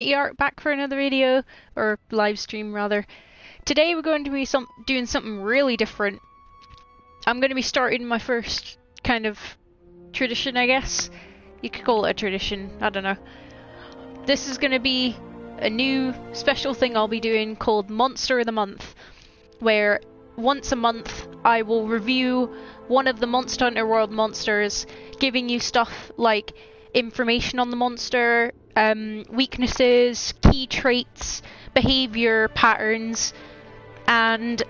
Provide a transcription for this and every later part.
Art back for another video, or live stream rather. Today we're going to be doing something really different. I'm going to be starting my first kind of tradition, I guess. You could call it a tradition, I don't know. This is going to be a new special thing I'll be doing called Monster of the Month, where once a month I will review one of the Monster Hunter World monsters, giving you stuff like information on the monster, weaknesses, key traits, behavior patterns, and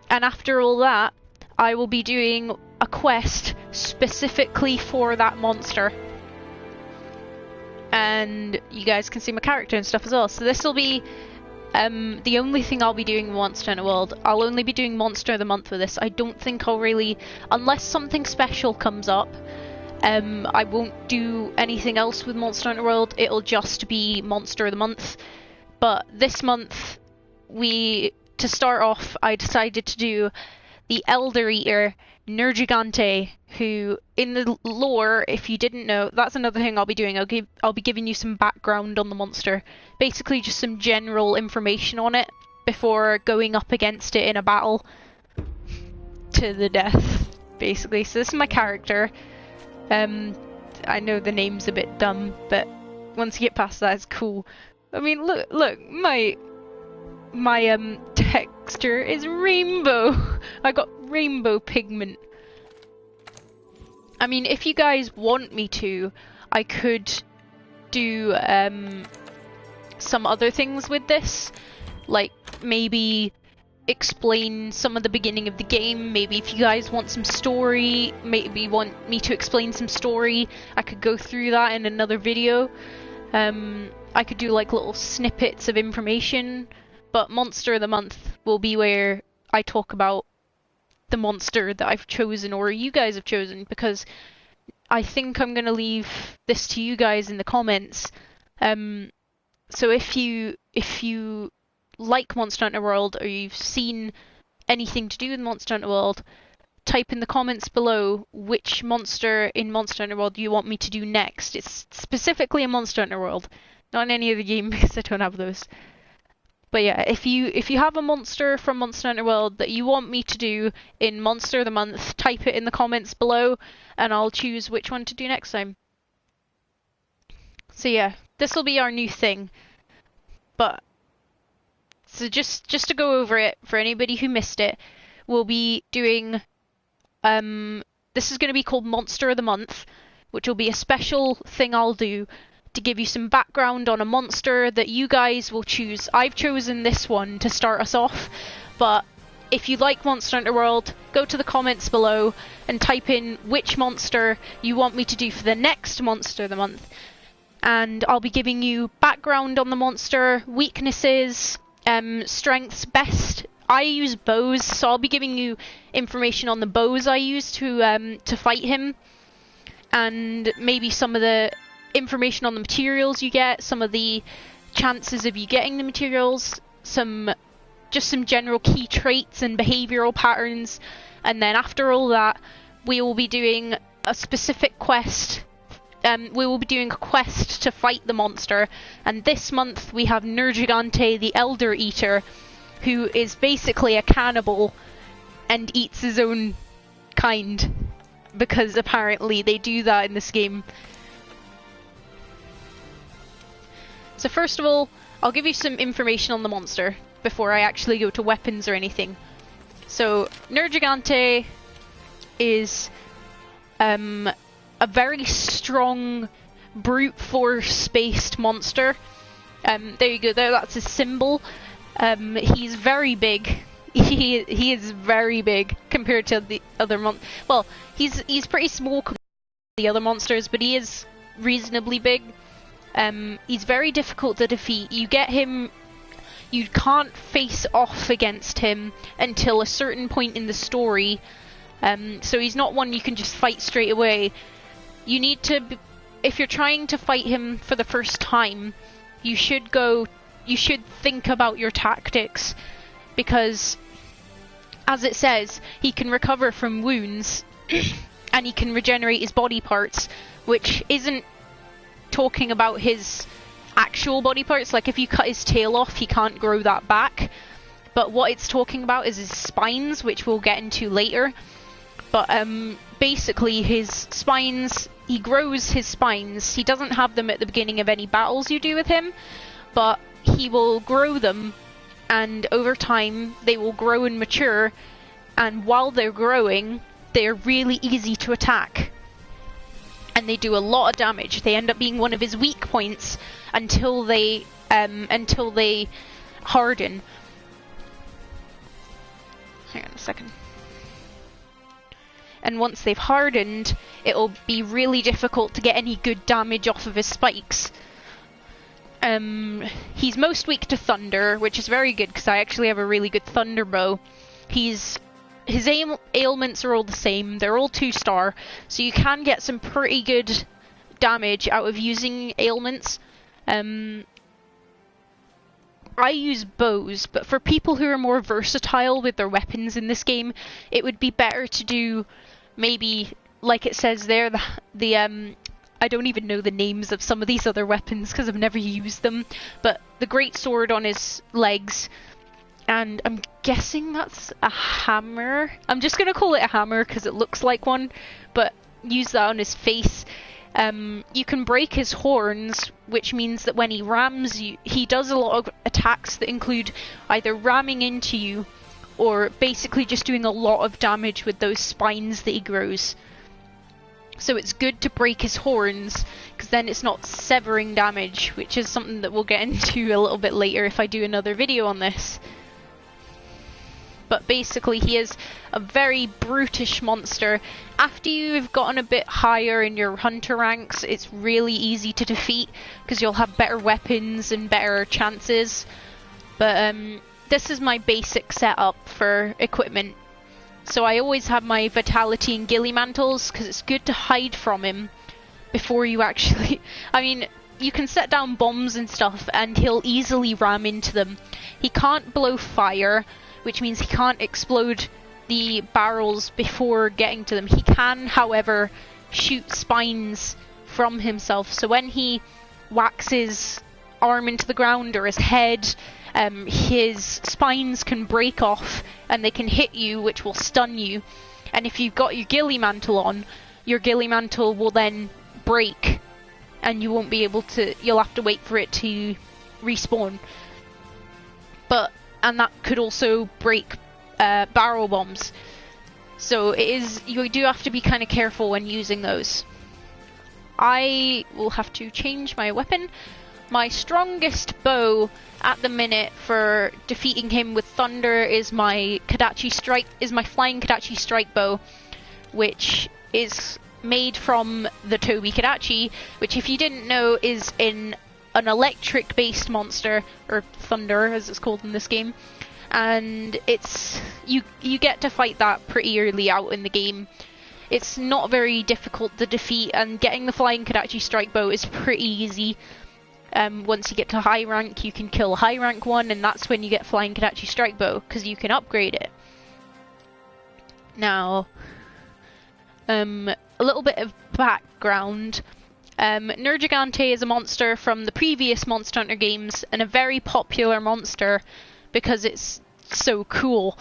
after all that, I will be doing a quest specifically for that monster. And you guys can see my character and stuff as well. So this will be the only thing I'll be doing in Monster Hunter World. I'll only be doing Monster of the Month with this. I don't think I'll really, unless something special comes up, I won't do anything else with Monster Hunter World. It'll just be Monster of the Month. But this month, to start off, I decided to do the Elder Eater, Nergigante, who, in the lore, if you didn't know, that's another thing I'll be doing. I'll be giving you some background on the monster. Basically just some general information on it before going up against it in a battle to the death, basically. So this is my character. I know the name's a bit dumb, but once you get past that, it's cool. I mean, look, my texture is rainbow. I got rainbow pigment. I mean, if you guys want me to, I could do some other things with this, like maybe explain some of the beginning of the game. Maybe if you guys want some story, maybe want me to explain some story, I could go through that in another video. I could do like little snippets of information, but Monster of the Month will be where I talk about the monster that I've chosen, or you guys have chosen, because I think I'm gonna leave this to you guys in the comments. So if you like Monster Hunter World, or you've seen anything to do with Monster Hunter World, type in the comments below which monster in Monster Hunter World you want me to do next. It's specifically in Monster Hunter World, not in any other game because I don't have those. But yeah, if you have a monster from Monster Hunter World that you want me to do in Monster of the Month, type it in the comments below and I'll choose which one to do next time. So yeah, this will be our new thing. But so just to go over it for anybody who missed it, we'll be doing this is going to be called Monster of the Month, which will be a special thing I'll do to give you some background on a monster that you guys will choose. I've chosen this one to start us off, but if you like Monster Hunter World, go to the comments below and type in which monster you want me to do for the next Monster of the Month, and I'll be giving you background on the monster, weaknesses, strengths. Best, I use bows, so I'll be giving you information on the bows I use to fight him, and maybe some of the information on the materials you get, some of the chances of you getting the materials, just some general key traits and behavioral patterns. And then after all that, we will be doing a specific quest. We will be doing a quest to fight the monster, and this month we have Nergigante, the Elder Eater, who is basically a cannibal and eats his own kind, because apparently they do that in this game. So first of all, I'll give you some information on the monster before I actually go to weapons or anything. So Nergigante is a very strong brute force based monster. There you go, that's his symbol. He's very big. He is very big compared to the other well, he's pretty small compared to the other monsters, but he is reasonably big. He's very difficult to defeat. You can't face off against him until a certain point in the story. So he's not one you can just fight straight away. You need to, if you're trying to fight him for the first time, you should think about your tactics, because as it says, he can recover from wounds and he can regenerate his body parts, which isn't talking about his actual body parts. Like if you cut his tail off, he can't grow that back. But what it's talking about is his spines, which we'll get into later. But basically his spines, he grows his spines. He doesn't have them at the beginning of any battles you do with him, but he will grow them, and over time they will grow and mature, and while they're growing, they're really easy to attack. And they do a lot of damage. They end up being one of his weak points until they harden. Hang on a second. And once they've hardened, it'll be really difficult to get any good damage off of his spikes. He's most weak to thunder, which is very good because I actually have a really good thunder bow. His ailments are all the same. They're all 2-star, so you can get some pretty good damage out of using ailments. I use bows, but for people who are more versatile with their weapons in this game, it would be better to do maybe, like it says there, I don't even know the names of some of these other weapons because I've never used them, but the great sword on his legs, and I'm guessing that's a hammer. I'm just going to call it a hammer because it looks like one, but use that on his face. You can break his horns, which means that when he rams you, he does a lot of attacks that include either ramming into you or basically just doing a lot of damage with those spines that he grows. So it's good to break his horns, because then it's not severing damage, which is something that we'll get into a little bit later if I do another video on this. But basically he is a very brutish monster. After you've gotten a bit higher in your hunter ranks, it's really easy to defeat because you'll have better weapons and better chances. But this is my basic setup for equipment. So I always have my vitality and ghillie mantles because it's good to hide from him before you actually... I mean, you can set down bombs and stuff and he'll easily ram into them. He can't blow fire, which means he can't explode the barrels before getting to them. He can, however, shoot spines from himself. So when he whacks his arm into the ground or his head, his spines can break off and they can hit you, which will stun you. And if you've got your ghillie mantle on, your ghillie mantle will then break and you won't be able to, you'll have to wait for it to respawn. And that could also break barrel bombs. So you do have to be kind of careful when using those. I will have to change my weapon. My strongest bow at the minute for defeating him with thunder is my flying Kadachi strike bow, which is made from the Toby Kadachi, which if you didn't know is in an electric based monster, or thunder as it's called in this game, and it's you get to fight that pretty early out in the game. It's not very difficult to defeat, and getting the flying Kadachi strike bow is pretty easy. Once you get to high rank, you can kill a high rank one, and that's when you get flying Kadachi strike bow, because you can upgrade it. Now, a little bit of background. Nergigante is a monster from the previous Monster Hunter games, and a very popular monster because it's so cool.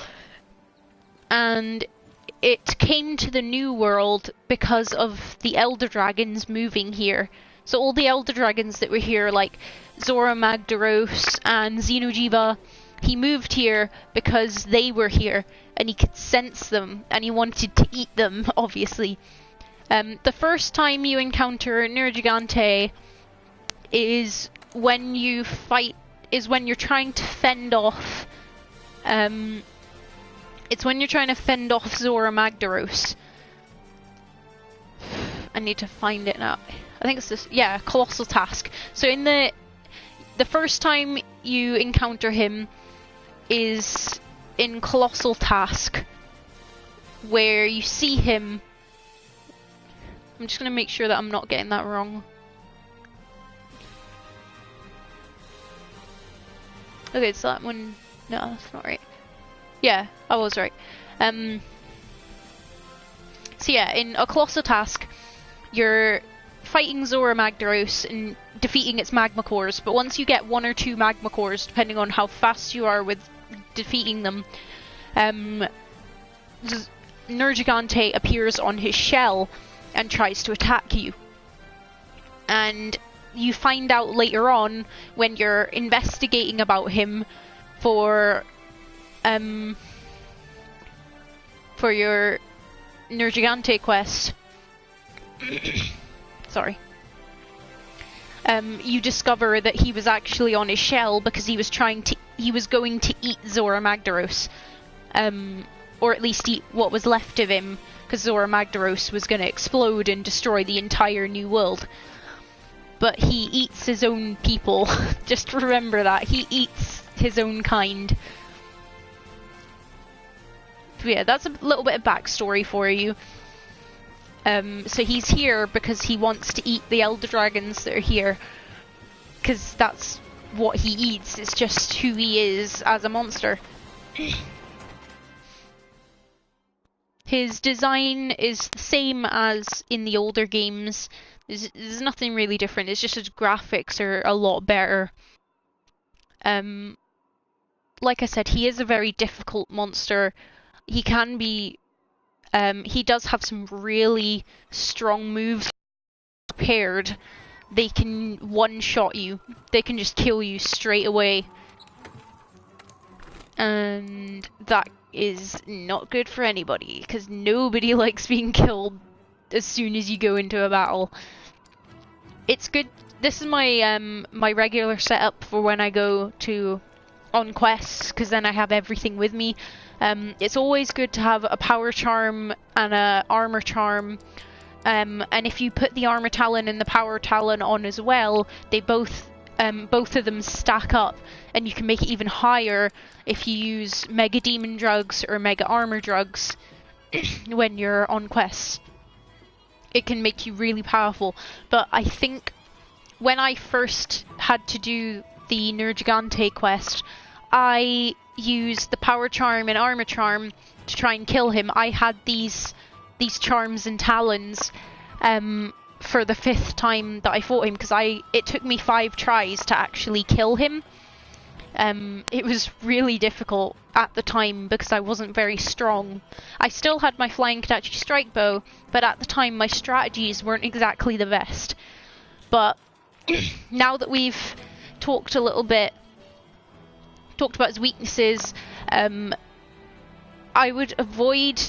And it came to the New World because of the Elder Dragons moving here. So all the Elder Dragons that were here, like Zora Magdaros and Xeno'jiiva, he moved here because they were here, and he could sense them, and he wanted to eat them, obviously. The first time you encounter Nergigante is when you're trying to fend off, it's when you're trying to fend off Zora Magdaros. I need to find it now. I think it's this, yeah, Colossal Task. So in the first time you encounter him is in Colossal Task, where you see him. I'm just going to make sure that I'm not getting that wrong. Okay, so that one... No, that's not right. Yeah, I was right. So yeah, in a Colossal Task, you're fighting Zora Magdaros and defeating its magma cores, but once you get 1 or 2 magma cores, depending on how fast you are with defeating them, Nergigante appears on his shell and tries to attack you. And you find out later on, when you're investigating about him for your Nergigante quest, sorry, you discover that he was actually on his shell because he was going to eat Zora Magdaros, or at least eat what was left of him, because Zora Magdaros was going to explode and destroy the entire new world. But he eats his own people. Just remember that. He eats his own kind. So yeah, that's a little bit of backstory for you. So he's here because he wants to eat the Elder Dragons that are here. Because that's what he eats. It's just who he is as a monster. His design is the same as in the older games. There's nothing really different. It's just his graphics are a lot better. Like I said, he is a very difficult monster. He can be... he does have some really strong moves paired. They can one-shot you. They can just kill you straight away. And that is not good for anybody, because nobody likes being killed as soon as you go into a battle. It's good. This is my my regular setup for when I go on quests, because then I have everything with me. It's always good to have a power charm and a armor charm, and if you put the armor talon and the power talon on as well, they both of them stack up, and you can make it even higher if you use mega demon drugs or mega armor drugs when you're on quests. It can make you really powerful. But I think when I first had to do the Nergigante quest, I used the power charm and armor charm to try and kill him. I had these charms and talons for the 5th time that I fought him, because it took me 5 tries to actually kill him. It was really difficult at the time because I wasn't very strong. I still had my flying Kodachi strike bow, but at the time my strategies weren't exactly the best. But now that we've talked about his weaknesses, I would avoid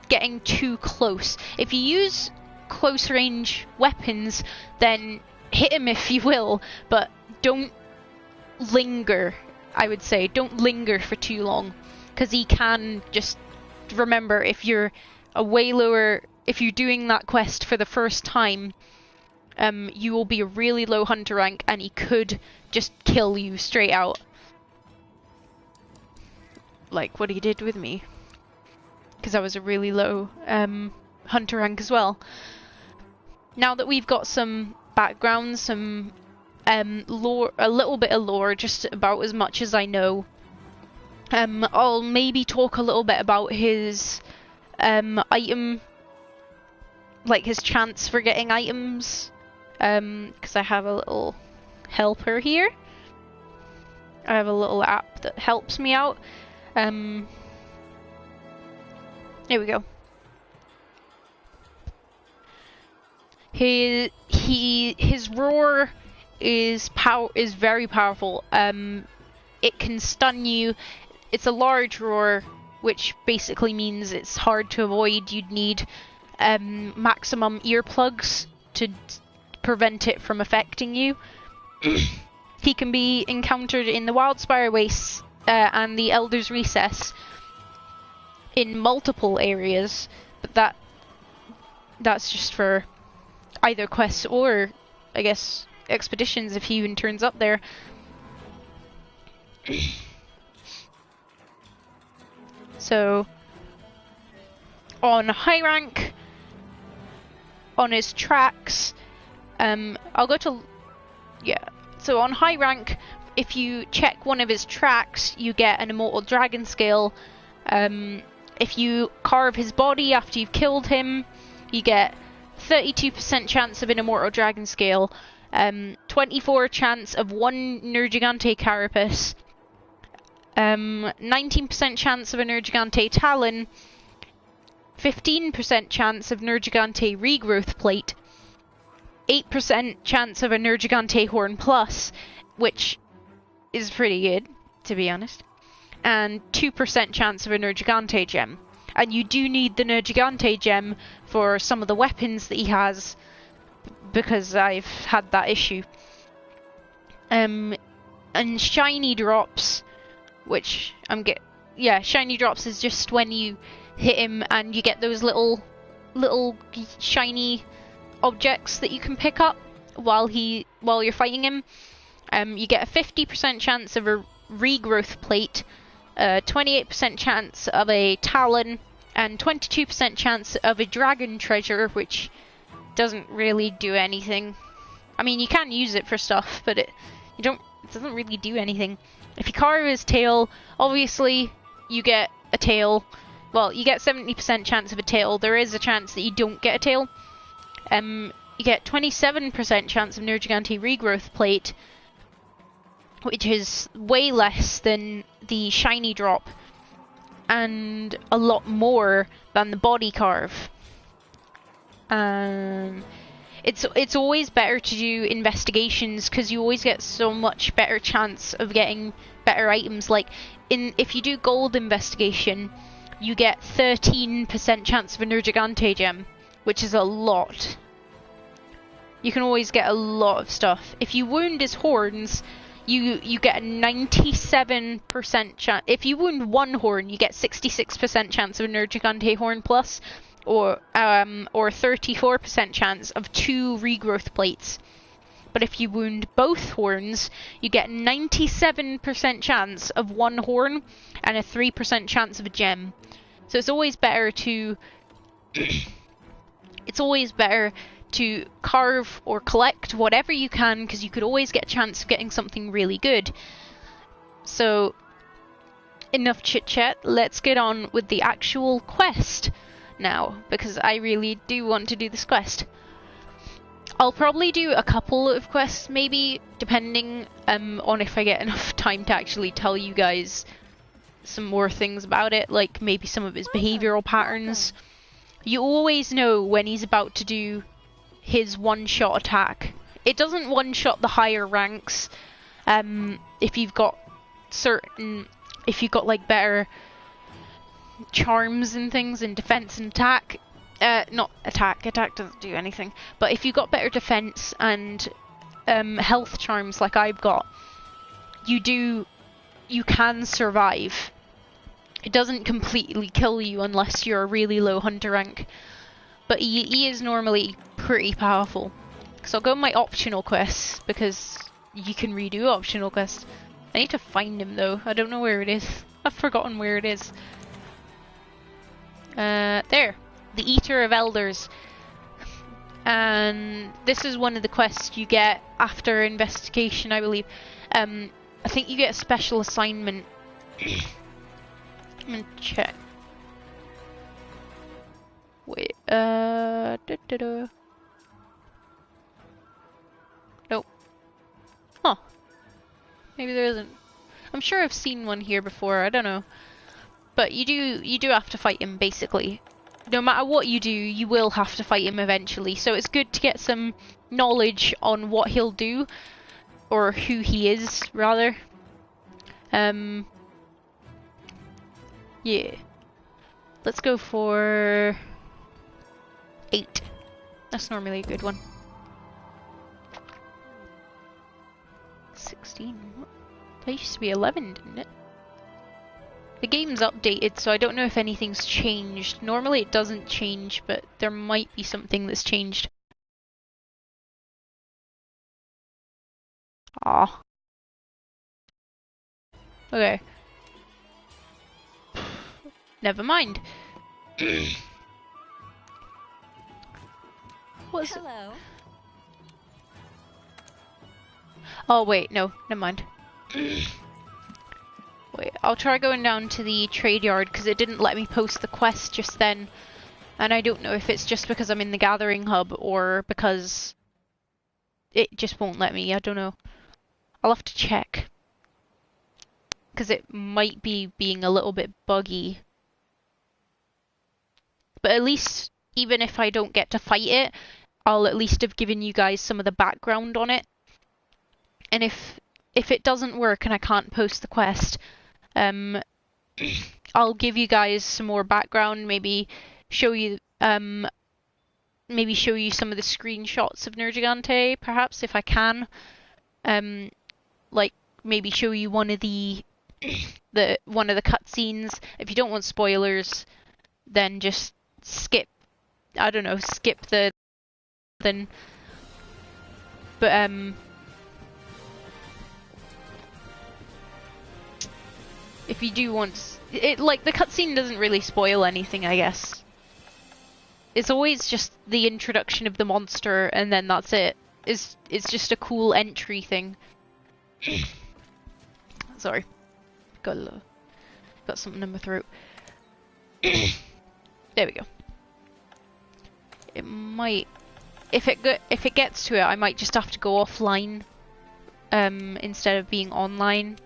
getting too close. If you use close range weapons, then hit him if you will, but don't linger. I would say don't linger for too long, because he can just... Remember, if you're if you're doing that quest for the first time, you will be a really low hunter rank and he could just kill you straight out, like what he did with me, because I was a really low hunter rank as well. Now that we've got some background, some lore, a little bit of lore, just about as much as I know, I'll maybe talk a little bit about his item, like his chance for getting items, because I have a little helper here. I have a little app that helps me out. Here we go. His roar is very powerful. It can stun you. It's a large roar, which basically means it's hard to avoid. You'd need maximum earplugs to prevent it from affecting you. He can be encountered in the Wildspire Wastes and the Elder's Recess in multiple areas, but that's just for either quests or, I guess, expeditions if he even turns up there. So, on high rank, on his tracks, I'll go to, yeah, so on high rank, if you check one of his tracks, you get an Immortal Dragon Scale. If you carve his body after you've killed him, you get 32% chance of an Immortal Dragon Scale, 24 chance of 1 Nergigante Carapace, 19% chance of a Nergigante Talon, 15% chance of Nergigante Regrowth Plate, 8% chance of a Nergigante Horn Plus, which is pretty good, to be honest, and 2% chance of a Nergigante Gem. And you do need the Nergigante Gem for some of the weapons that he has, because I've had that issue. And shiny drops, which shiny drops is just when you hit him and you get those little shiny objects that you can pick up while you're fighting him. You get a 50% chance of a Regrowth Plate, 28% chance of a Talon, and 22% chance of a Dragon Treasure, which doesn't really do anything. I mean, you can use it for stuff, but it doesn't really do anything. If you carve his tail, obviously you get a tail. Well, you get 70% chance of a tail. There is a chance that you don't get a tail. You get 27% chance of Nergigante Regrowth Plate, which is way less than the shiny drop, and a lot more than the body carve. It's always better to do investigations, because you always get so much better chance of getting better items. Like, if you do gold investigation, you get 13% chance of a Nergigante gem, which is a lot. You can always get a lot of stuff. If you wound his horns, you get a 97% chance. If you wound one horn, you get 66% chance of a Nergigante Horn Plus, or 34% chance of 2 Regrowth Plates. But if you wound both horns, you get 97% chance of 1 horn and a 3% chance of a gem. So it's always better to carve or collect whatever you can, because you could always get a chance of getting something really good. So enough chit chat, let's get on with the actual quest now, because I really do want to do this quest. I'll probably do a couple of quests, maybe, depending on if I get enough time to actually tell you guys some more things about it, like maybe some of his behavioral patterns. You always know when he's about to do his one-shot attack. It doesn't one-shot the higher ranks. If you've got like better charms and things in defense and attack, not attack doesn't do anything, but if you've got better defense and health charms like I've got, you can survive. It doesn't completely kill you unless you're a really low hunter rank, but he is normally pretty powerful. So I'll go my optional quests, because you can redo optional quests. I need to find him though. I don't know where it is. I've forgotten where it is. There. The Eater of Elders. And this is one of the quests you get after investigation, I believe. I think you get a special assignment. I'm gonna check. Wait, Nope. Huh. Maybe there isn't. I'm sure I've seen one here before, I don't know. But you do have to fight him, basically. No matter what you do, you will have to fight him eventually. So it's good to get some knowledge on what he'll do, or who he is, rather. Yeah. Let's go for 8. That's normally a good one. 16. That used to be 11, didn't it? The game's updated, so I don't know if anything's changed. Normally it doesn't change, but there might be something that's changed. Aw. Okay. Never mind. What's Hello. Oh wait, no, never mind. Wait, I'll try going down to the trade yard, because it didn't let me post the quest just then. And I don't know if it's just because I'm in the gathering hub or because it just won't let me. I don't know. I'll have to check. Because it might be being a little bit buggy. But at least, even if I don't get to fight it, I'll at least have given you guys some of the background on it. And if it doesn't work and I can't post the quest, I'll give you guys some more background, maybe show you some of the screenshots of Nergigante, perhaps, if I can. Like maybe show you one of the cutscenes. If you don't want spoilers, then just skip. I don't know, skip the then. But if you do want it, like the cutscene doesn't really spoil anything, I guess. It's always just the introduction of the monster, and then that's it. It's just a cool entry thing. Sorry, got something in my throat. There we go. It might, if it gets to it, I might just have to go offline, instead of being online.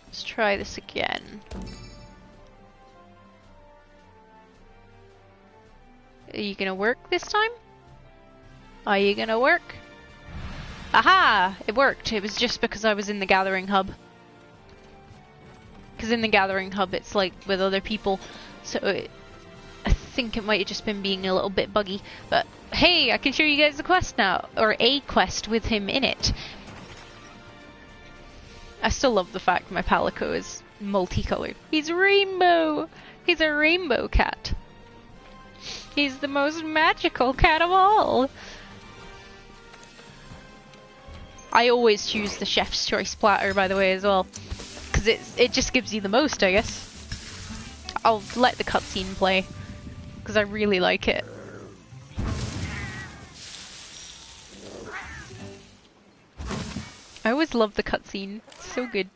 Let's try this again. Are you gonna work this time? Are you gonna work? Aha! It worked. It was just because I was in the gathering hub. Because in the gathering hub it's like with other people, so I think it might have just been being a little bit buggy. But hey, I can show you guys the quest now, or a quest with him in it. I still love the fact my Palico is multicolored. He's rainbow! He's a rainbow cat. He's the most magical cat of all! I always choose the chef's choice platter, by the way, as well. Because it just gives you the most, I guess. I'll let the cutscene play, because I really like it. I always love the cutscene. It's so good.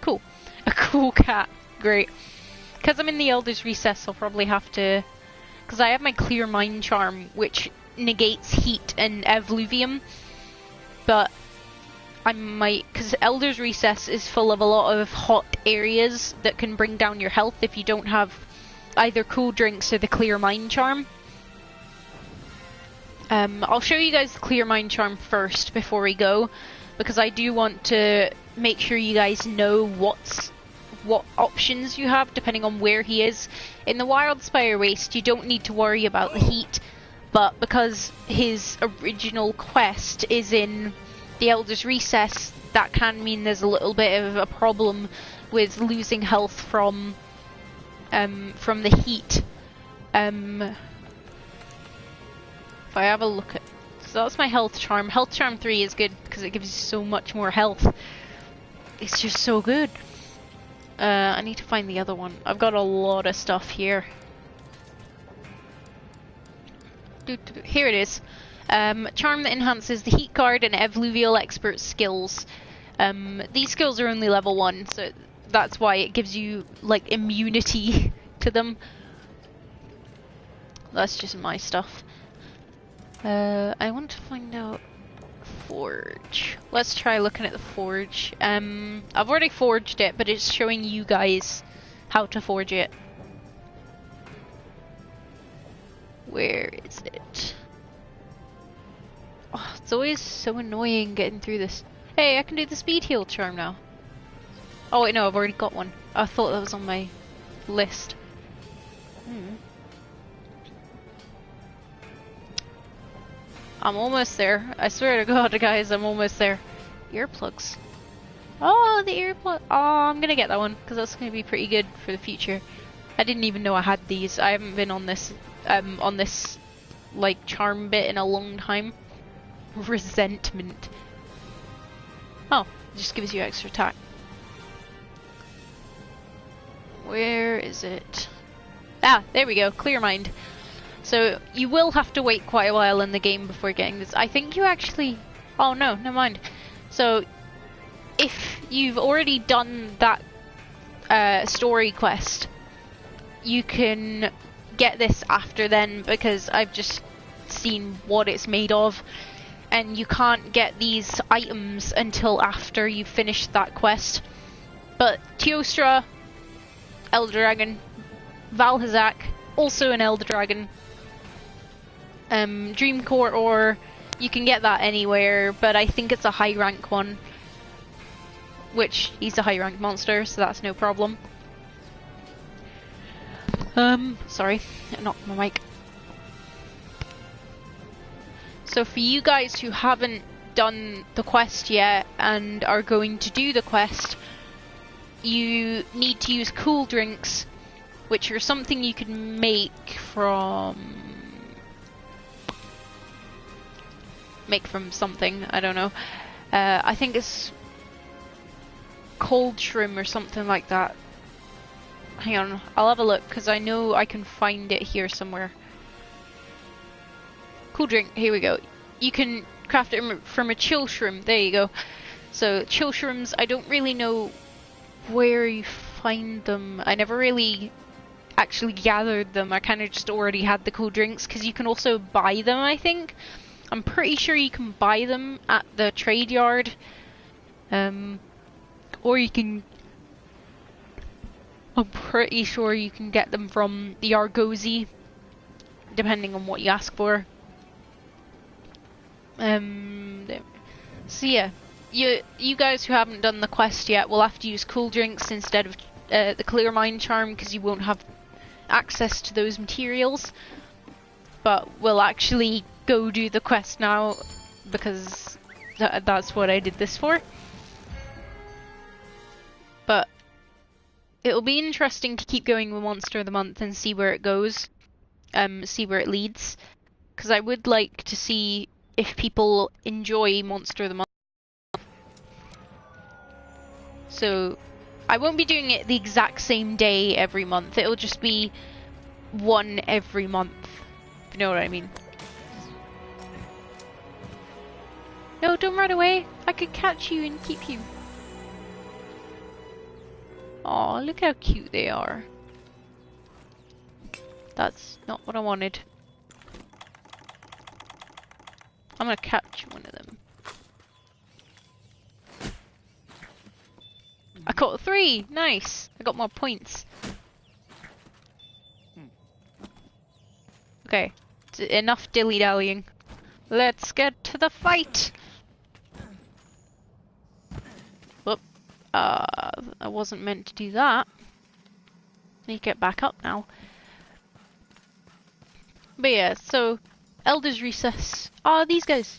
Cool. A cool cat. Great. Because I'm in the Elder's Recess, I'll probably have to... Because I have my Clear Mind charm, which negates heat and effluvium. But I might... Because Elder's Recess is full of a lot of hot areas that can bring down your health if you don't have either cool drinks or the Clear Mind charm. I'll show you guys the Clear Mind charm first before we go, because I do want to make sure you guys know what options you have depending on where he is. In the Wildspire Waste you don't need to worry about the heat, but because his original quest is in the Elder's Recess, that can mean there's a little bit of a problem with losing health from the heat. If I have a look at... So that's my health charm. Health charm 3 is good because it gives you so much more health. It's just so good. I need to find the other one. I've got a lot of stuff here. Here it is. Charm that enhances the heat guard and effluvial expert skills. These skills are only level 1, so that's why it gives you like immunity to them. That's just my stuff. I want to find out forge. Let's try looking at the forge. I've already forged it, but it's showing you guys how to forge it. Where is it? Oh, it's always so annoying getting through this. Hey, I can do the speed heal charm now. Oh wait, no, I've already got one. I thought that was on my list. I'm almost there. I swear to God, guys, I'm almost there. Earplugs. Oh, the earplug. Oh, I'm gonna get that one because that's gonna be pretty good for the future. I didn't even know I had these. I haven't been on this like charm bit in a long time. Resentment. Oh, it just gives you extra attack. Where is it? Ah, there we go. Clear Mind. So So you will have to wait quite a while in the game before getting this. I think you actually... Oh no, never mind. So if you've already done that story quest, you can get this after then, because I've just seen what it's made of, and you can't get these items until after you've finished that quest. But Teostra, Elder Dragon, Valhazak, also an Elder Dragon, Dream Core Ore, you can get that anywhere, but I think it's a high rank one, which he's a high rank monster, so that's no problem. Sorry, I knocked my mic. So for you guys who haven't done the quest yet and are going to do the quest, you need to use cool drinks, which are something you can make from something, I don't know. I think it's cold shroom or something like that. Hang on, I'll have a look, because I know I can find it here somewhere. Cool drink, here we go. You can craft it from a chill shroom, there you go. So, chill shrooms, I don't really know where you find them. I never really actually gathered them, I kind of just already had the cool drinks, because you can also buy them, I think. I'm pretty sure you can buy them at the trade yard. Or you can... I'm pretty sure you can get them from the Argosy, depending on what you ask for. So yeah, you guys who haven't done the quest yet will have to use cool drinks instead of the clear mind charm, because you won't have access to those materials. But we'll actually go do the quest now, because that's what I did this for. But it'll be interesting to keep going with Monster of the Month and see where it goes, see where it leads, because I would like to see if people enjoy Monster of the Month. So I won't be doing it the exact same day every month, it'll just be one every month, if you know what I mean. No, don't run away, I could catch you and keep you. Aw, look how cute they are. That's not what I wanted. I'm gonna catch one of them. I caught 3! Nice! I got more points. Okay, enough dilly-dallying. Let's get to the fight! Whoop. I wasn't meant to do that. Need to get back up now. But yeah, so Elder's Recess. Ah, these guys.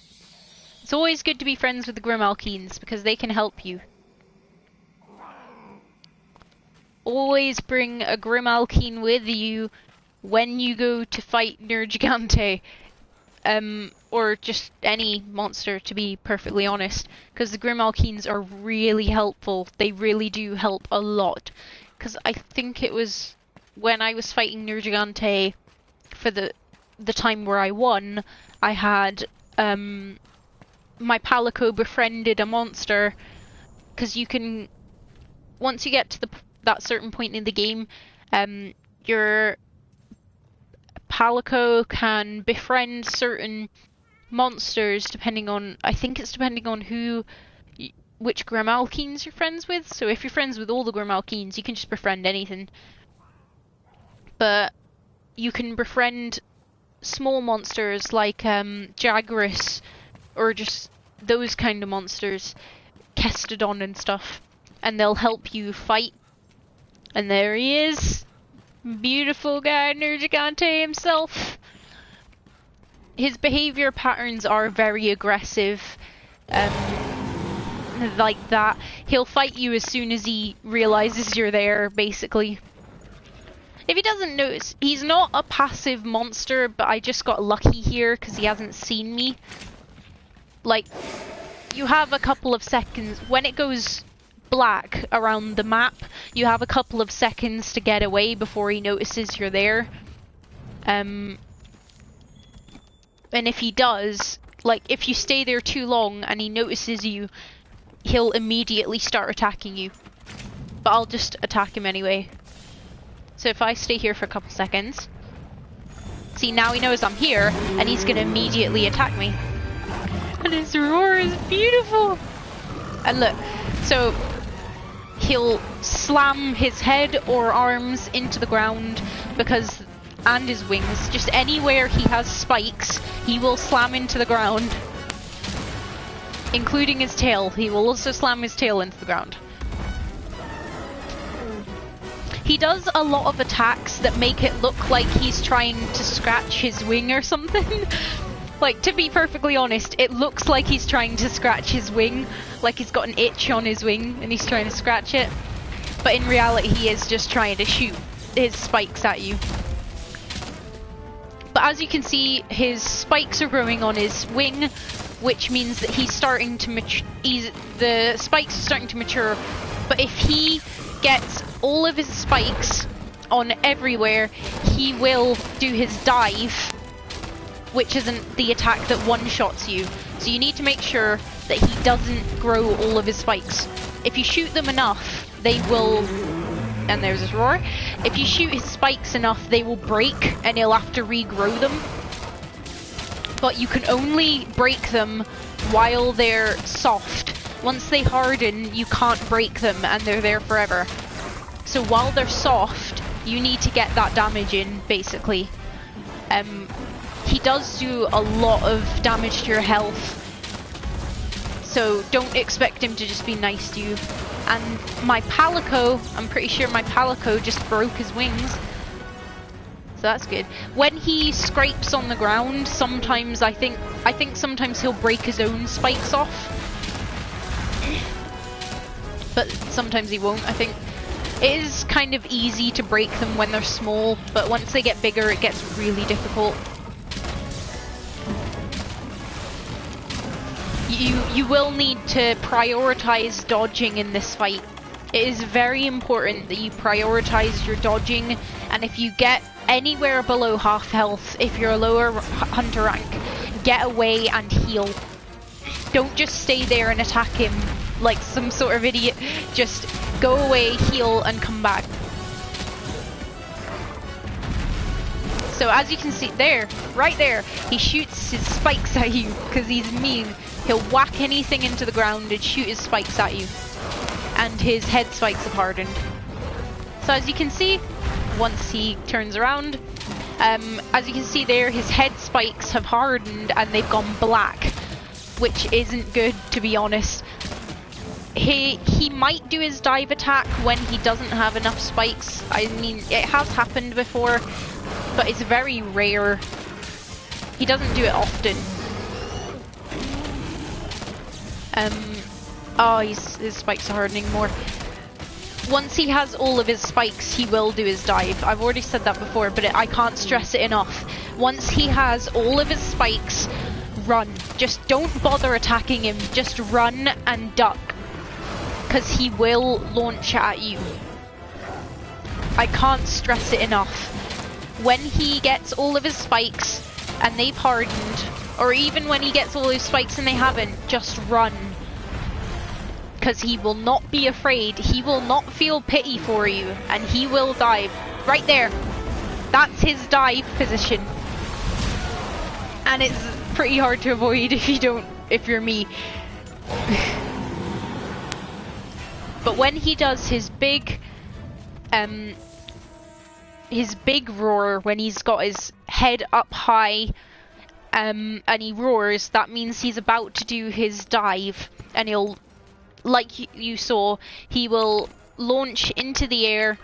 It's always good to be friends with the Grimalkines because they can help you. Always bring a Grimalkine with you when you go to fight Nergigante. Or just any monster, to be perfectly honest, because the Grimalkines are really helpful. They really do help a lot. Because I think it was when I was fighting Nergigante for the time where I won, I had my Palico befriended a monster, because you can, once you get to that certain point in the game, your Palico can befriend certain monsters depending on, I think it's depending on which Grimalkines you're friends with. So if you're friends with all the Grimalkines, you can just befriend anything. But you can befriend small monsters like Jagras, or just those kind of monsters, Kestodon and stuff, and they'll help you fight. And there he is, beautiful guy, Nergigante himself. His behavior patterns are very aggressive, like that. He'll fight you as soon as he realizes you're there, basically. If he doesn't notice, he's not a passive monster, but I just got lucky here because he hasn't seen me. Like, you have a couple of seconds, when it goes black around the map, you have a couple of seconds to get away before he notices you're there. And if he does, like, if you stay there too long and he notices you, he'll immediately start attacking you. But I'll just attack him anyway. So if I stay here for a couple seconds... See, now he knows I'm here, and he's gonna immediately attack me. And his roar is beautiful! And look, so... he'll slam his head or arms into the ground because... and his wings. Just anywhere he has spikes, he will slam into the ground. Including his tail. He will also slam his tail into the ground. He does a lot of attacks that make it look like he's trying to scratch his wing or something. Like, to be perfectly honest, it looks like he's trying to scratch his wing. Like he's got an itch on his wing and he's trying to scratch it. But in reality, he is just trying to shoot his spikes at you. But as you can see, his spikes are growing on his wing, which means that he's starting to mature. The spikes are starting to mature. But if he gets all of his spikes on everywhere, he will do his dive, which isn't the attack that one-shots you. So you need to make sure that he doesn't grow all of his spikes. If you shoot them enough, they will... and there's his roar. If you shoot his spikes enough, they will break and he'll have to regrow them. But you can only break them while they're soft. Once they harden, you can't break them and they're there forever. So while they're soft, you need to get that damage in, basically. He does do a lot of damage to your health. So don't expect him to just be nice to you. And my Palico, I'm pretty sure my Palico just broke his wings. So that's good. When he scrapes on the ground, sometimes I think sometimes he'll break his own spikes off. But sometimes he won't, I think. It is kind of easy to break them when they're small, but once they get bigger, it gets really difficult. You will need to prioritize dodging in this fight. It is very important that you prioritize your dodging, and if you get anywhere below half health, if you're a lower hunter rank, get away and heal. Don't just stay there and attack him like some sort of idiot. Just go away, heal, and come back. So as you can see there, right there, he shoots his spikes at you because he's mean. He'll whack anything into the ground and shoot his spikes at you. And his head spikes have hardened. So as you can see, once he turns around, as you can see there, his head spikes have hardened and they've gone black, which isn't good, to be honest. He might do his dive attack when he doesn't have enough spikes. I mean, it has happened before, but it's very rare. He doesn't do it often. Oh, his spikes are hardening more. Once he has all of his spikes, he will do his dive. I've already said that before, but I can't stress it enough. Once he has all of his spikes, run. Just don't bother attacking him. Just run and duck. Because he will launch at you. I can't stress it enough. When he gets all of his spikes and they've hardened, or even when he gets all his spikes and they haven't, just run. Because he will not be afraid, he will not feel pity for you, and he will dive. Right there. That's his dive position. And it's pretty hard to avoid if you're me. But when he does his big roar, when he's got his head up high, and he roars, that means he's about to do his dive, and he'll, like you saw, he will launch into the air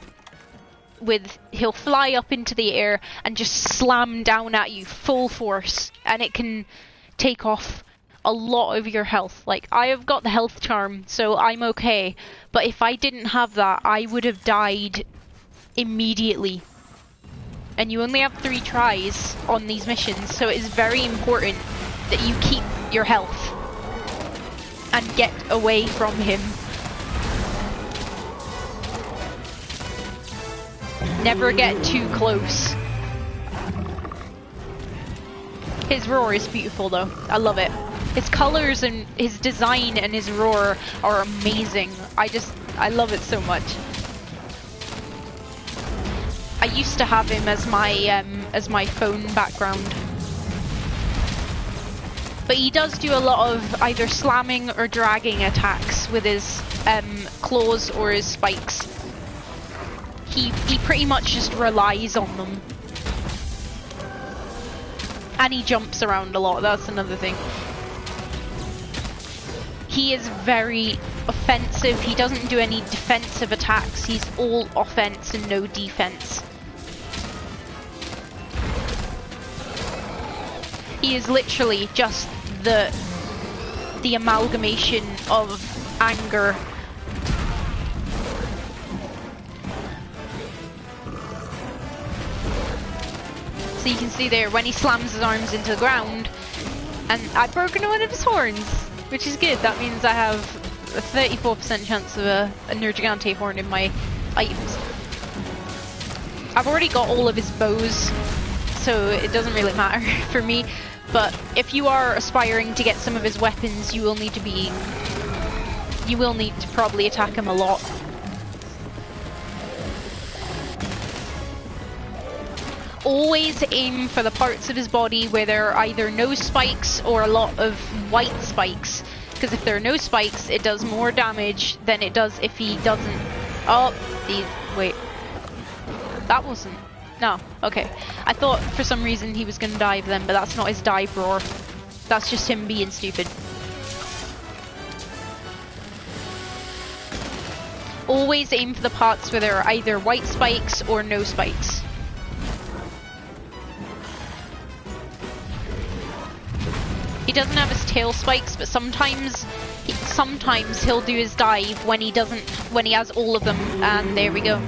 he'll fly up into the air and just slam down at you full force, and it can take off a lot of your health. Like, I have got the health charm, so I'm okay, but if I didn't have that, I would have died immediately. And you only have 3 tries on these missions, so it is very important that you keep your health and get away from him. Never get too close. His roar is beautiful though. I love it. His colors and his design and his roar are amazing. I love it so much. I used to have him as my phone background. But he does do a lot of either slamming or dragging attacks with his claws or his spikes. He pretty much just relies on them. And he jumps around a lot, that's another thing. He is very offensive, he doesn't do any defensive attacks, he's all offense and no defense. He is literally just the amalgamation of anger. So you can see there, when he slams his arms into the ground, and I've broken one of his horns, which is good. That means I have a 34% chance of a Nergigante horn in my items. I've already got all of his bows, so it doesn't really matter for me. But if you are aspiring to get some of his weapons, you will need to probably attack him a lot. Always aim for the parts of his body where there are either no spikes or a lot of white spikes. Because if there are no spikes, it does more damage than it does if he doesn't... Oh, wait. That wasn't... No, okay. I thought for some reason he was going to dive then, but that's not his dive roar. That's just him being stupid. Always aim for the parts where there are either white spikes or no spikes. He doesn't have his tail spikes, but sometimes he'll do his dive when he has all of them, and there we go.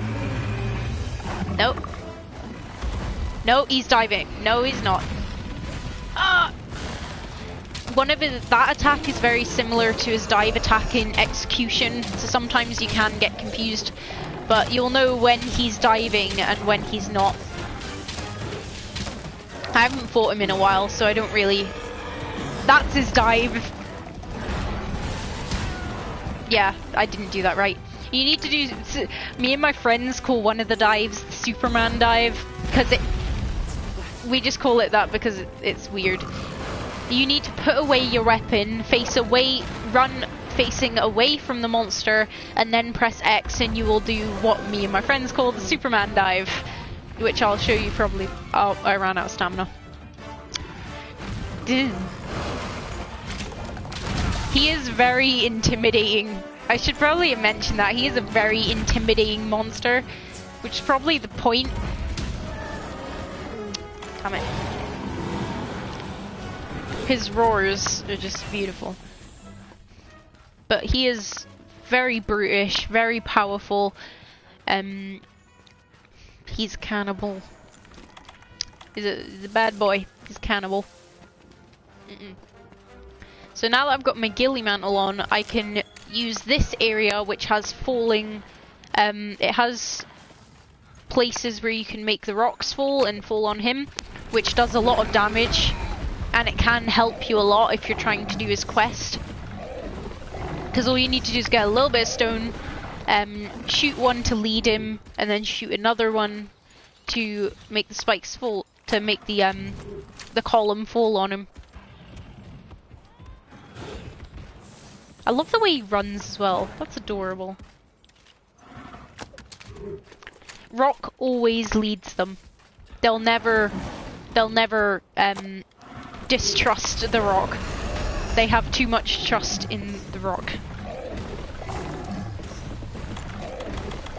Nope. No, he's diving. No, he's not. That attack is very similar to his dive attack in Execution, so sometimes you can get confused, but you'll know when he's diving and when he's not. I haven't fought him in a while, so I don't really... That's his dive. Yeah, I didn't do that right. You need to do... Me and my friends call one of the dives the Superman dive, because we just call it that because it's weird. You need to put away your weapon, run facing away from the monster, and then press X and you will do what me and my friends call the Superman dive, which I'll show you probably. Oh, I ran out of stamina. He is very intimidating. I should probably mention that. He is a very intimidating monster, which is probably the point. Damn it. His roars are just beautiful. But he is very brutish, very powerful. He's a cannibal. He's a bad boy. He's a cannibal. So now that I've got my ghillie mantle on, I can use this area which has falling. It has places where you can make the rocks fall and fall on him, which does a lot of damage, and it can help you a lot if you're trying to do his quest. Because all you need to do is get a little bit of stone, shoot one to lead him, and then shoot another one to make the spikes fall, to make the column fall on him. I love the way he runs as well. That's adorable. Rock always leads them. They'll never distrust the rock. They have too much trust in the rock.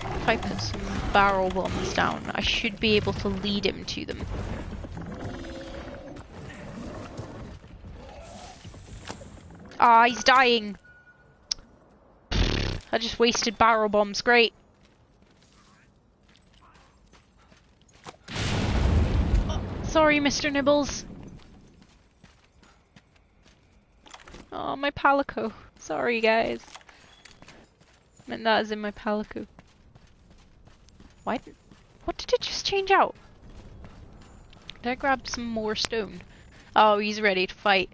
If I put some barrel bombs down, I should be able to lead him to them. Ah, he's dying. I just wasted barrel bombs. Great. Oh, sorry, Mr. Nibbles. Oh, my palico. Sorry, guys. I meant that as in my palico. What did it just change out? Did I grab some more stone? Oh, he's ready to fight.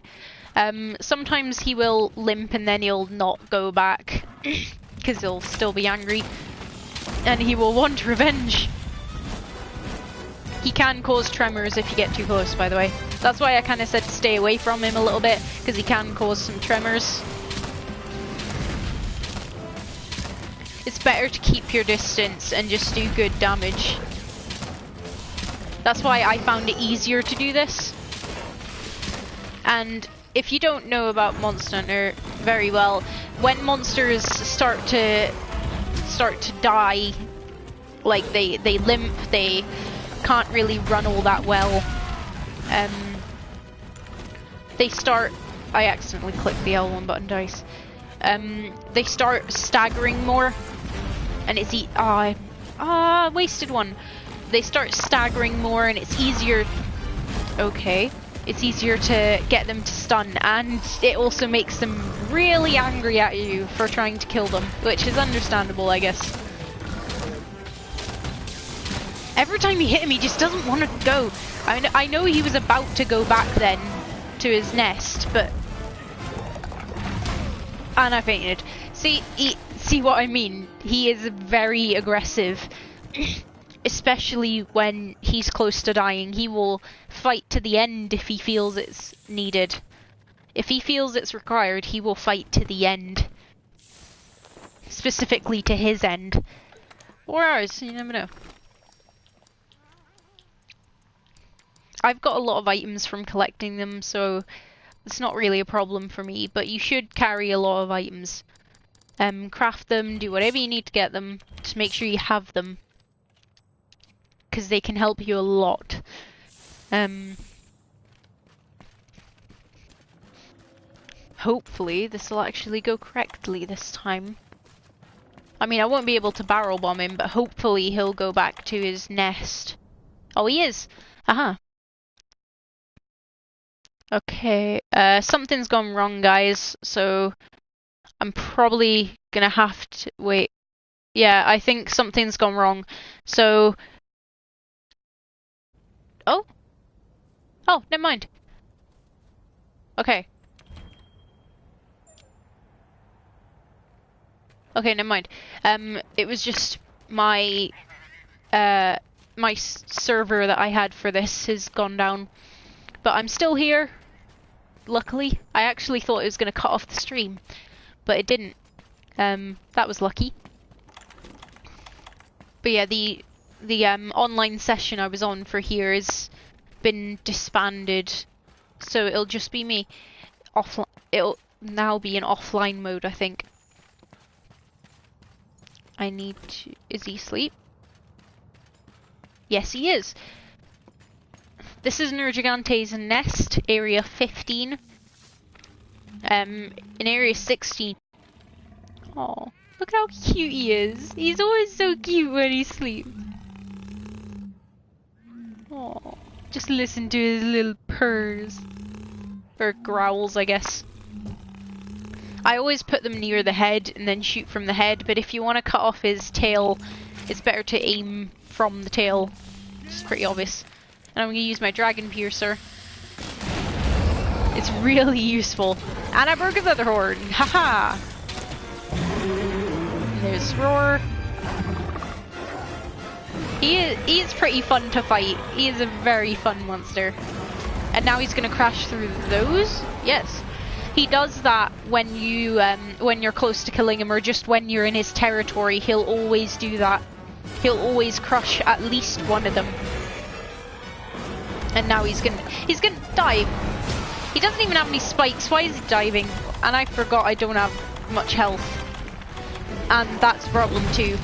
Sometimes he will limp and then he'll not go back because he'll still be angry and he will want revenge. He can cause tremors if you get too close, by the way. That's why I kind of said to stay away from him a little bit, because he can cause some tremors. It's better to keep your distance and just do good damage. That's why I found it easier to do this. And if you don't know about Monster Hunter very well, when monsters start to die, like they limp, they can't really run all that well. They start... I accidentally clicked the L1 button twice. They start staggering more, and it's wasted one. They start staggering more, and it's easier. Okay, it's easier to get them to stun, and it also makes them really angry at you for trying to kill them, which is understandable, I guess. Every time you hit him, he just doesn't want to go. I know he was about to go back then to his nest, but... And I fainted. See what I mean? He is very aggressive. Especially when he's close to dying. He will fight to the end if he feels it's needed. If he feels it's required, he will fight to the end. Specifically to his end. Or ours, you never know. I've got a lot of items from collecting them, so it's not really a problem for me, but you should carry a lot of items. Craft them, do whatever you need to get them, just make sure you have them. Because they can help you a lot. Hopefully this will actually go correctly this time. I mean, I won't be able to barrel bomb him, but hopefully he'll go back to his nest. Oh, he is! Aha. Okay, something's gone wrong, guys, so I'm probably gonna have to wait. Yeah, I think something's gone wrong. So oh, never mind. Okay, never mind. It was just my my server that I had for this has gone down, but I'm still here. Luckily, I actually thought it was going to cut off the stream, but it didn't. That was lucky. But yeah, the online session I was on for here has been disbanded, so it'll just be me. It'll now be in offline mode, I think. I need to... Is he asleep? Yes, he is. This is Nergigante's nest, area 15. In area 16. Oh, look how cute he is. He's always so cute when he sleeps. Oh, just listen to his little purrs. Or growls, I guess. I always put them near the head and then shoot from the head, but if you want to cut off his tail, it's better to aim from the tail. It's pretty obvious. And I'm going to use my dragon piercer. It's really useful. And I broke his other horn. Haha! There's Roar. He is pretty fun to fight. He is a very fun monster. And now he's going to crash through those? Yes. He does that when you're close to killing him, or just when you're in his territory. He'll always do that. He'll always crush at least one of them. And now he's gonna dive. He doesn't even have any spikes. Why is he diving? And I forgot I don't have much health. And that's a problem too.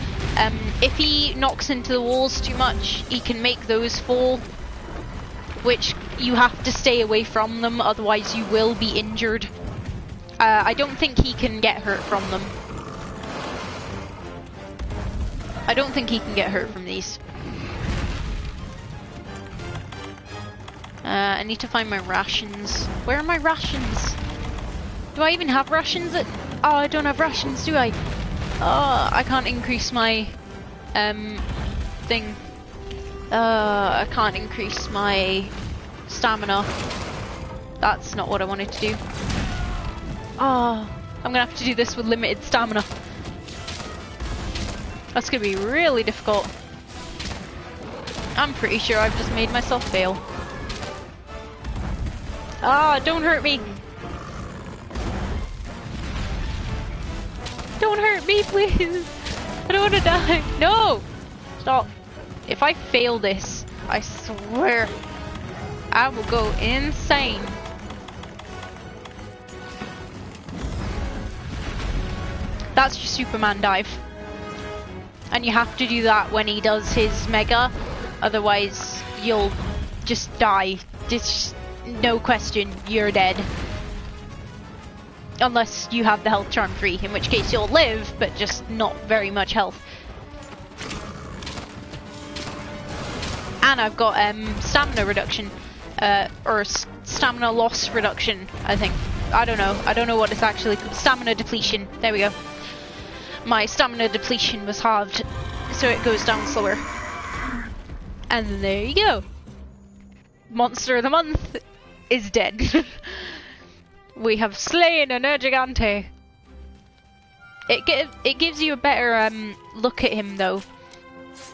If he knocks into the walls too much, he can make those fall, which you have to stay away from them, otherwise you will be injured. I don't think he can get hurt from them. I don't think he can get hurt from these. I need to find my rations. Where are my rations? Do I even have rations? Oh, I don't have rations, do I? Oh, I can't increase my thing. I can't increase my stamina. That's not what I wanted to do. Oh, I'm gonna have to do this with limited stamina. That's gonna be really difficult. I'm pretty sure I've just made myself fail. Ah, don't hurt me! Don't hurt me, please! I don't want to die! No! Stop. If I fail this, I swear, I will go insane. That's your Superman dive. And you have to do that when he does his mega, otherwise you'll just die. Just no question, you're dead. Unless you have the health charm free, in which case you'll live, but just not very much health. And I've got stamina reduction, or stamina loss reduction, I think. I don't know what it's actually called. Stamina depletion, there we go. My stamina depletion was halved, so it goes down slower. And there you go. Monster of the month is dead. We have slain a Nergigante. It gives you a better look at him though.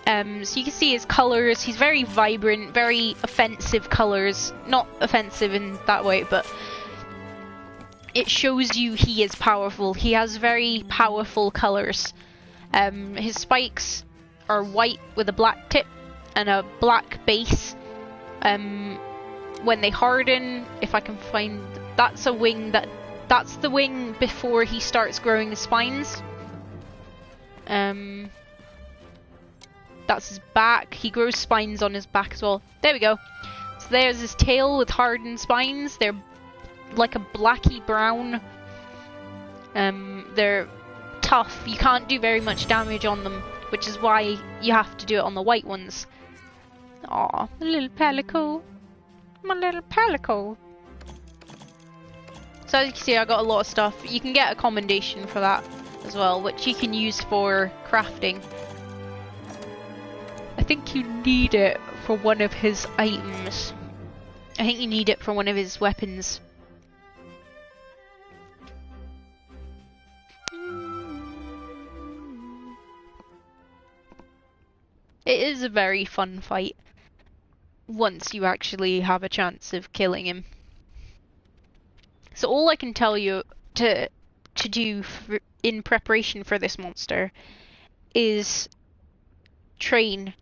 So you can see his colours. He's very vibrant, very offensive colours. Not offensive in that way, but it shows you he is powerful. He has very powerful colours. His spikes are white with a black tip and a black base. When they harden, if I can find, that's a wing that's the wing before he starts growing the spines. That's his back. He grows spines on his back as well. There we go. So there's his tail with hardened spines. They're like a blacky brown. They're tough. You can't do very much damage on them, which is why you have to do it on the white ones. Aw, my little palico. My little palico. So as you can see, I got a lot of stuff. You can get a commendation for that as well, which you can use for crafting. I think you need it for one of his items. I think you need it for one of his weapons. It is a very fun fight once you actually have a chance of killing him. So all I can tell you to do in preparation for this monster is train.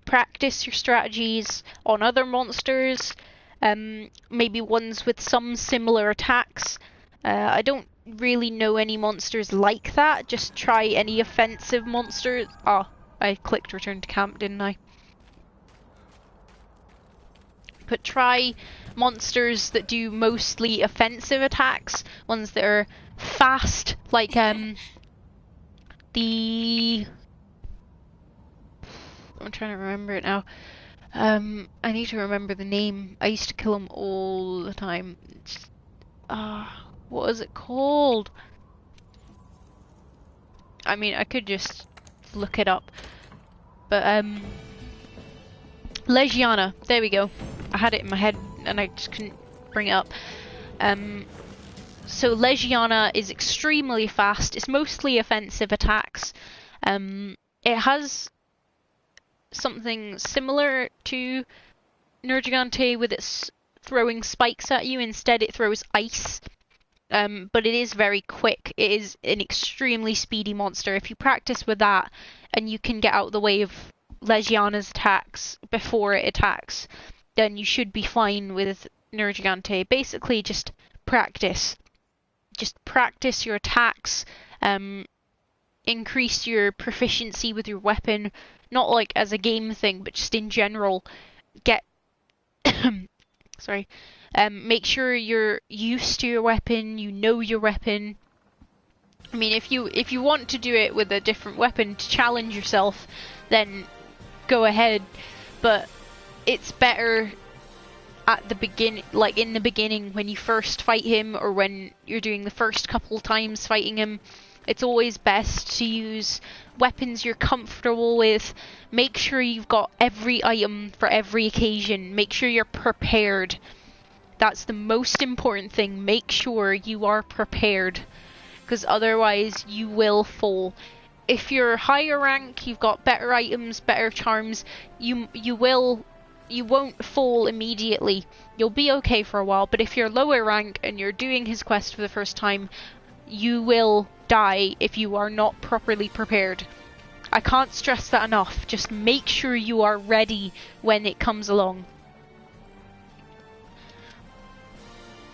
Practice your strategies on other monsters, maybe ones with some similar attacks. I don't really know any monsters like that. Just try any offensive monster. Oh, I clicked return to camp, didn't I? But try monsters that do mostly offensive attacks, ones that are fast, like I'm trying to remember it now. I need to remember the name. I used to kill them all the time. What is it called? I mean, I could just look it up. But, Legiana. There we go. I had it in my head and I just couldn't bring it up. So Legiana is extremely fast. It's mostly offensive attacks. It has something similar to Nergigante with its throwing spikes at you. Instead it throws ice. But it is very quick. It is an extremely speedy monster. If you practice with that and you can get out of the way of Legiana's attacks before it attacks, then you should be fine with Nergigante. Basically just practice. Just practice your attacks. Increase your proficiency with your weapon. Not like as a game thing, but just in general. Get sorry. Make sure you're used to your weapon, you know your weapon. I mean, if you want to do it with a different weapon to challenge yourself, then go ahead. But it's better at the beginning, like in the beginning when you first fight him, or when you're doing the first couple times fighting him. It's always best to use weapons you're comfortable with. Make sure you've got every item for every occasion. Make sure you're prepared. That's the most important thing. Make sure you are prepared, because otherwise you will fall. If you're higher rank, you've got better items, better charms, you won't fall immediately. You'll be okay for a while, but if you're lower rank and you're doing his quest for the first time, you will die if you are not properly prepared. I can't stress that enough. Just make sure you are ready when it comes along.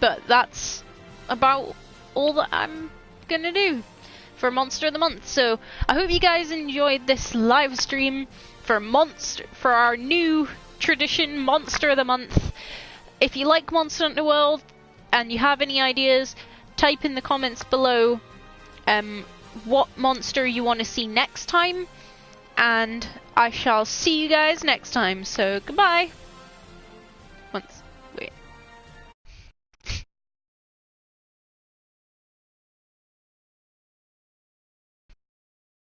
But that's about all that I'm gonna do for Monster of the Month. So I hope you guys enjoyed this live stream for our new tradition, Monster of the Month. If you like Monster Hunter World and you have any ideas, type in the comments below what monster you want to see next time, and I shall see you guys next time. So goodbye. Once.